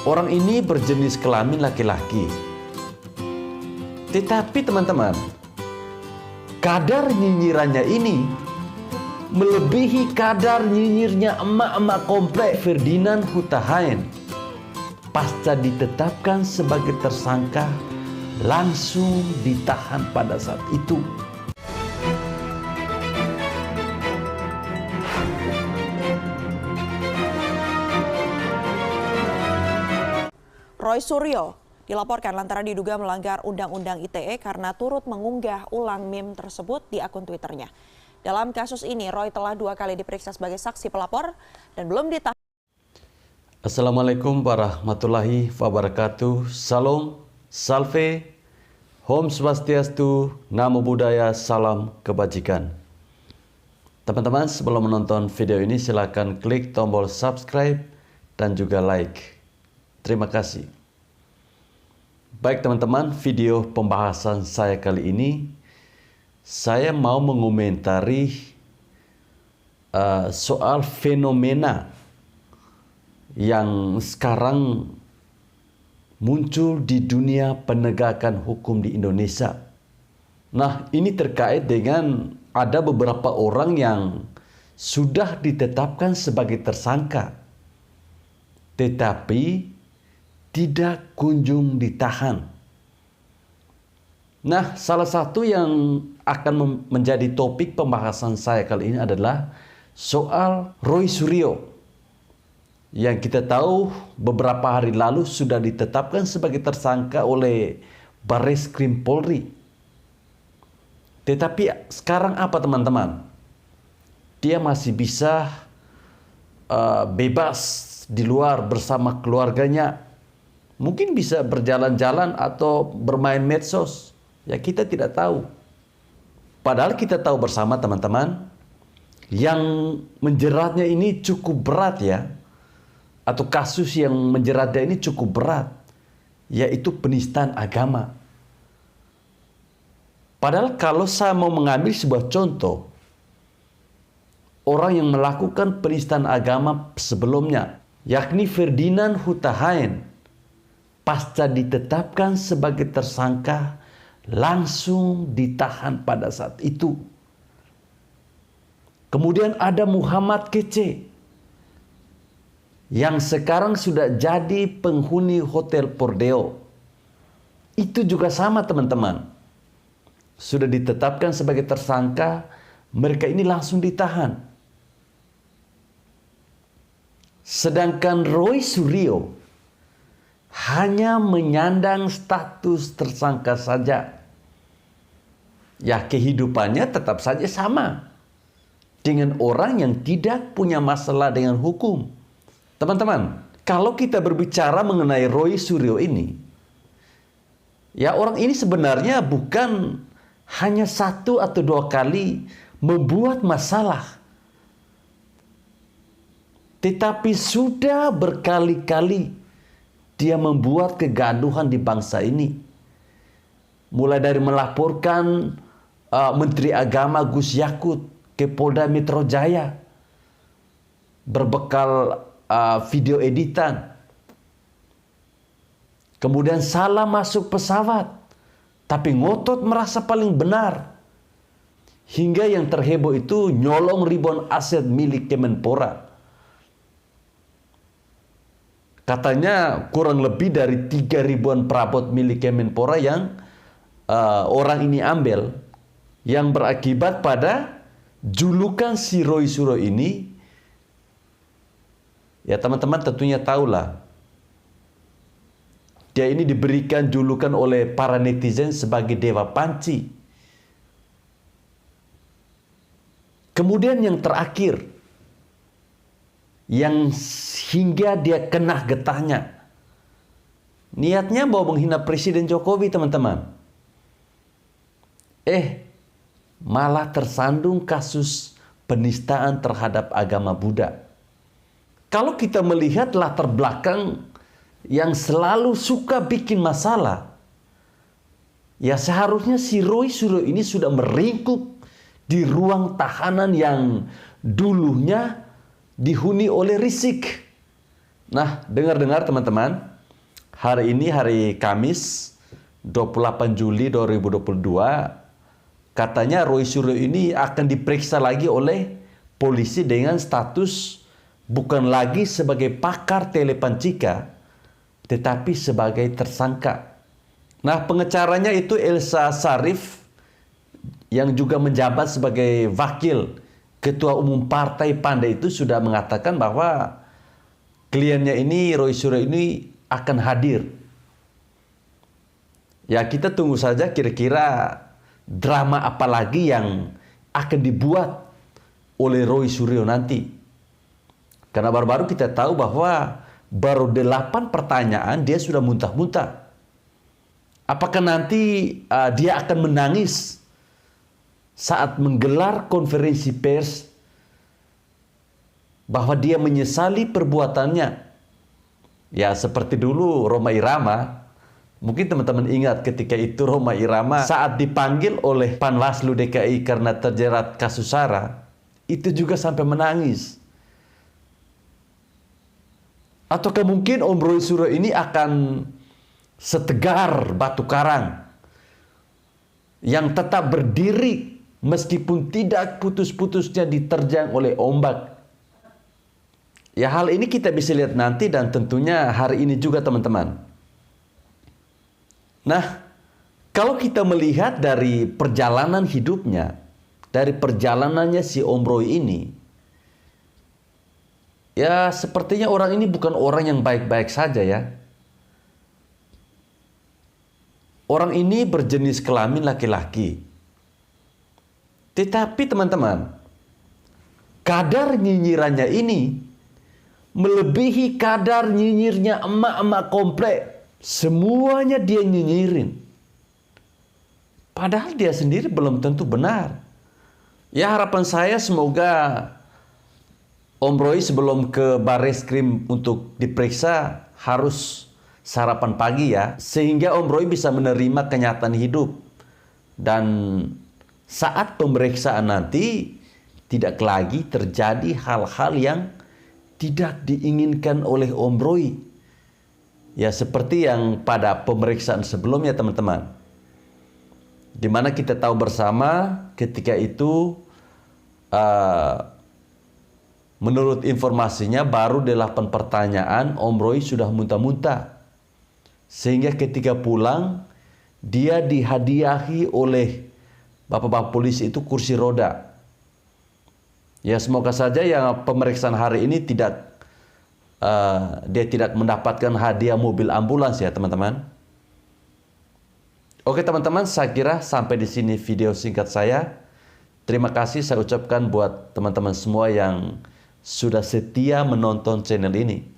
Orang ini berjenis kelamin laki-laki. Tetapi teman-teman, kadar nyinyirannya ini melebihi kadar nyinyirnya emak-emak komplek Ferdinand Huta Hayan. Pasca ditetapkan sebagai tersangka, langsung ditahan pada saat itu. Roy Suryo dilaporkan lantaran diduga melanggar Undang-Undang ITE karena turut mengunggah ulang meme tersebut di akun Twitternya. Dalam kasus ini, Roy telah 2 kali diperiksa sebagai saksi pelapor dan belum ditahan. Assalamualaikum warahmatullahi wabarakatuh. Salam, salve, Om Swastiastu, Namo Buddhaya, salam kebajikan. Teman-teman, sebelum menonton video ini silakan klik tombol subscribe dan juga like. Terima kasih. Baik teman-teman, video pembahasan saya kali ini, saya mau mengomentari soal fenomena yang sekarang muncul di dunia penegakan hukum di Indonesia. Nah, ini terkait dengan ada beberapa orang yang sudah ditetapkan sebagai tersangka, tetapi tidak kunjung ditahan. Nah, salah satu yang akan menjadi topik pembahasan saya kali ini adalah soal Roy Suryo, yang kita tahu beberapa hari lalu sudah ditetapkan sebagai tersangka oleh Barreskrim Polri. Tetapi sekarang apa teman-teman? Dia masih bisa bebas di luar bersama keluarganya. Mungkin bisa berjalan-jalan atau bermain medsos. Ya, kita tidak tahu. Padahal kita tahu bersama teman-teman, yang menjeratnya ini cukup berat ya. Atau kasus yang menjeratnya ini cukup berat, yaitu penistaan agama. Padahal kalau saya mau mengambil sebuah contoh, orang yang melakukan penistaan agama sebelumnya, yakni Ferdinand Huta Hayan, pasca ditetapkan sebagai tersangka, langsung ditahan pada saat itu. Kemudian ada Muhammad Kece, yang sekarang sudah jadi penghuni Hotel Pordeo. Itu juga sama teman-teman. Sudah ditetapkan sebagai tersangka, mereka ini langsung ditahan. Sedangkan Roy Suryo hanya menyandang status tersangka saja. Ya, kehidupannya tetap saja sama dengan orang yang tidak punya masalah dengan hukum. Teman-teman, kalau kita berbicara mengenai Roy Suryo ini, ya orang ini sebenarnya bukan hanya 1 atau 2 kali membuat masalah, tetapi sudah berkali-kali dia membuat kegaduhan di bangsa ini. Mulai dari melaporkan Menteri Agama Gus Yakut ke Polda Metro Jaya berbekal video editan. Kemudian salah masuk pesawat, tapi ngotot merasa paling benar. Hingga yang terheboh itu nyolong ribuan aset milik Kemenpora. Katanya kurang lebih dari 3 ribuan perabot milik Kemenpora yang orang ini ambil, yang berakibat pada julukan si Roy Suryo ini. Ya teman-teman tentunya tahulah, dia ini diberikan julukan oleh para netizen sebagai Dewa Panci. Kemudian yang terakhir, yang hingga dia kena getahnya, niatnya mau menghina Presiden Jokowi teman-teman. Malah tersandung kasus penistaan terhadap agama Buddha. Kalau kita melihat latar belakang yang selalu suka bikin masalah, ya seharusnya si Roy Suryo ini sudah meringkuk di ruang tahanan yang dulunya dihuni oleh Rizik. Nah, dengar-dengar teman-teman, Hari ini hari Kamis 28 Juli 2022, katanya Roy Suryo ini akan diperiksa lagi oleh polisi dengan status bukan lagi sebagai pakar telepancika, tetapi sebagai tersangka. Nah, pengacaranya itu Elsa Syarif yang juga menjabat sebagai wakil Ketua Umum Partai Pandai itu sudah mengatakan bahwa kliennya ini, Roy Suryo ini akan hadir. Ya, kita tunggu saja kira-kira drama apa lagi yang akan dibuat oleh Roy Suryo nanti. Karena baru-baru kita tahu bahwa baru 8 pertanyaan dia sudah muntah-muntah. Apakah nanti dia akan menangis saat menggelar konferensi pers bahwa dia menyesali perbuatannya? Ya, seperti dulu Rhoma Irama. Mungkin teman-teman ingat ketika itu Rhoma Irama saat dipanggil oleh Panwaslu DKI karena terjerat kasus SARA, itu juga sampai menangis. Ataukah mungkin Om Roy Suryo ini akan setegar batu karang yang tetap berdiri meskipun tidak putus-putusnya diterjang oleh ombak? Ya, hal ini kita bisa lihat nanti dan tentunya hari ini juga teman-teman. Nah, kalau kita melihat dari perjalanan hidupnya, dari perjalanannya si Om Roy ini, ya sepertinya orang ini bukan orang yang baik-baik saja ya. Orang ini berjenis kelamin laki-laki. Tetapi teman-teman, kadar nyinyirannya ini melebihi kadar nyinyirnya emak-emak komplek. Semuanya dia nyinyirin. Padahal dia sendiri belum tentu benar. Ya, harapan saya semoga Om Roy sebelum ke Barreskrim untuk diperiksa harus sarapan pagi ya. Sehingga Om Roy bisa menerima kenyataan hidup. Dan saat pemeriksaan nanti tidak lagi terjadi hal-hal yang tidak diinginkan oleh Om Roy. Ya, seperti yang pada pemeriksaan sebelumnya teman-teman. Di mana kita tahu bersama ketika itu menurut informasinya baru 8 pertanyaan Om Roy sudah muntah-muntah. Sehingga ketika pulang dia dihadiahi oleh bapak-bapak polisi itu kursi roda. Ya, semoga saja yang pemeriksaan hari ini dia tidak mendapatkan hadiah mobil ambulans ya teman-teman. Oke teman-teman, saya kira sampai di sini video singkat saya. Terima kasih saya ucapkan buat teman-teman semua yang sudah setia menonton channel ini.